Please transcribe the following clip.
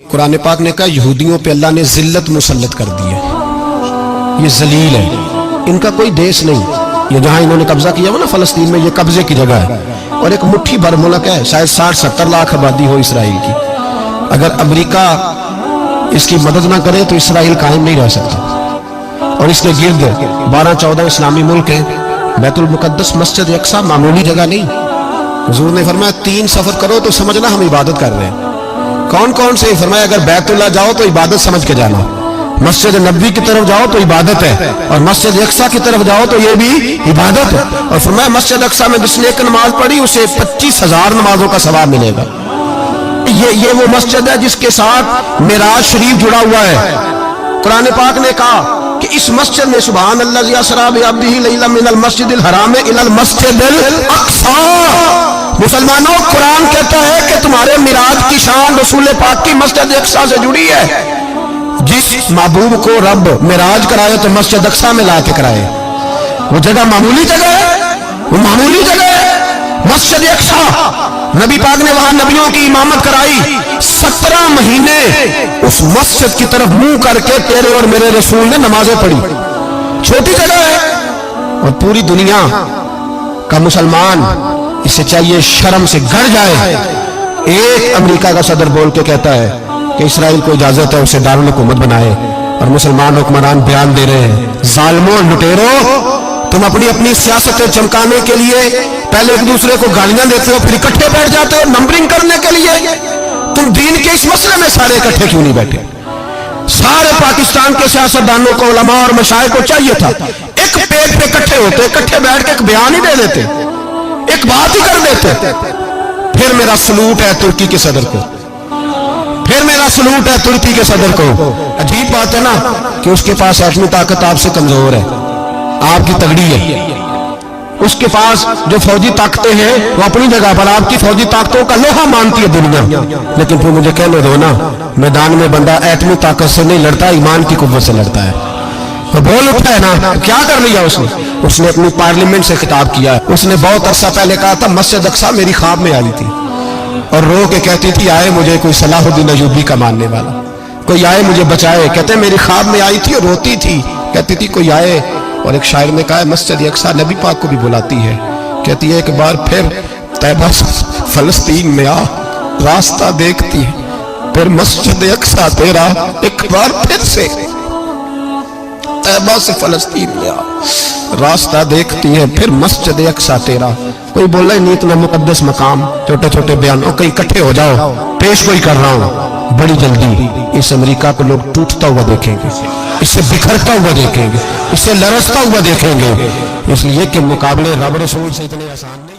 कुरान पाक ने कहा यहूदियों पे अल्लाह ने जिल्लत मुसल्लत कर दी है, ये जलील है, इनका कोई देश नहीं। ये जहां इन्होंने कब्जा किया हुआ ना फलस्तीन में, ये कब्जे की जगह है और एक मुट्ठी भर मुल्क है, शायद 60-70 लाख आबादी हो इसराइल की। अगर अमेरिका इसकी मदद ना करे तो इसराइल कायम नहीं रह सकता। और इसके गिर्द 12-14 इस्लामी मुल्क हैं। बैतुल मुकद्दस मस्जिद अक्सा मामूली जगह नहीं। हुजूर ने फरमाया 3 सफर करो तो समझना हम इबादत कर रहे हैं। कौन कौन से? फरमाया अगर बैतुल्लाह जाओ तो इबादत समझ के जाना, मस्जिद नबी की तरफ जाओ तो इबादत है, और मस्जिद अक्सा की तरफ जाओ तो ये भी इबादत है। और फरमाया मस्जिद अक्सा में जिसने एक नमाज पढ़ी उसे 25,000 नमाजों का सवाब मिलेगा। ये वो मस्जिद है जिसके साथ मिराज शरीफ जुड़ा हुआ है। कुरान पाक ने कहा कि इस मस्जिद में सुभान अल्लाज़ी असरा बिअब्दिही लैलन मिनल मस्जिदिल हराम इलल मस्जिदिल अक्सा। मुसलमानों, कुरान कहता है कि तुम्हारे मिराज की शान रसूल पाक की मस्जिद अक्सा से जुड़ी है। जिस महबूब को रब मिराज कराए तो मस्जिद अक्सा में ला के कराए। वो जगह मामूली जगह है, वो मामूली जगह है मस्जिद अक्सा। नबी पाक ने वहां नबियों की इमामत कराई। 17 महीने उस मस्जिद की तरफ मुंह करके तेरे और मेरे रसूल ने नमाजें पढ़ी। छोटी जगह है और पूरी दुनिया का मुसलमान इसे चाहिए शर्म से गड़ जाए। एक अमेरिका का सदर बोल के कहता है कि इसराइल को इजाजत है उसे दारुल हुकूमत बनाए, और मुसलमान हुक्मरान बयान दे रहे हैं जालिमों लुटेरो, तुम अपनी अपनी सियासतें चमकाने के लिए पहले एक दूसरे को गालियां देते हो, फिर इकट्ठे बैठ जाते हो नंबरिंग करने के लिए। तुम दीन के इस मसले में सारे इकट्ठे क्यों नहीं बैठे? सारे पाकिस्तान के सियासतदानों को, उलमा और मशाइख को चाहिए था एक पेज पे इकट्ठे होते, इकट्ठे बैठ के एक बयान ही दे देते, एक बात ही कर देते। फिर मेरा सलूट है तुर्की के सदर को, फिर मेरा सलूट है तुर्की के सदर को। अजीब बात है ना कि उसके पास एटमी ताकत आपसे कमजोर है, आपकी तगड़ी है। उसके पास जो फौजी ताकतें हैं वो अपनी जगह पर आपकी फौजी ताकतों का लोहा मानती है दुनिया। लेकिन फिर मुझे कहने दो ना, मैदान में बंदा एटमी ताकत से नहीं लड़ता, ईमान की कुव्वत से लड़ता है। तो बोल उठा है ना, क्या कर लिया उसने अपनी पार्लियामेंट से खिताब किया। उसने बहुत अरसा पहले कहा था मस्जिद अक्सा मेरी ख्वाब में आई थी और रो के कहती थी आए मुझे कोई सलाहुद्दीन अय्यूबी का मानने वाला, कोई आए मुझे बचाए। कहते मेरी ख्वाब में आई थी और रोती थी, कहती थी कोई आए। और एक शायर ने कहा मस्जिद अक्सा नबी पाक को भी बुलाती है, कहती है एक बार फिर तैबा फलस्तीन में आ, रास्ता देखती है फिर मस्जिद अक्सा तेरा, एक बार फिर से तैबा से फलस्तीन में आ, रास्ता देखती है फिर मस्जिद अक्सा तेरा। कोई बोला ही नहीं इतना मुकद्दस मकाम, छोटे छोटे बयानों कहीं इकट्ठे हो जाओ, पेश कोई कर रहा हूं। बड़ी जल्दी इस अमेरिका को लोग टूटता हुआ देखेंगे, इससे बिखरता हुआ देखेंगे, इससे लरसता हुआ देखेंगे, इसलिए कि मुकाबले रब रसूल से इतने आसान नहीं।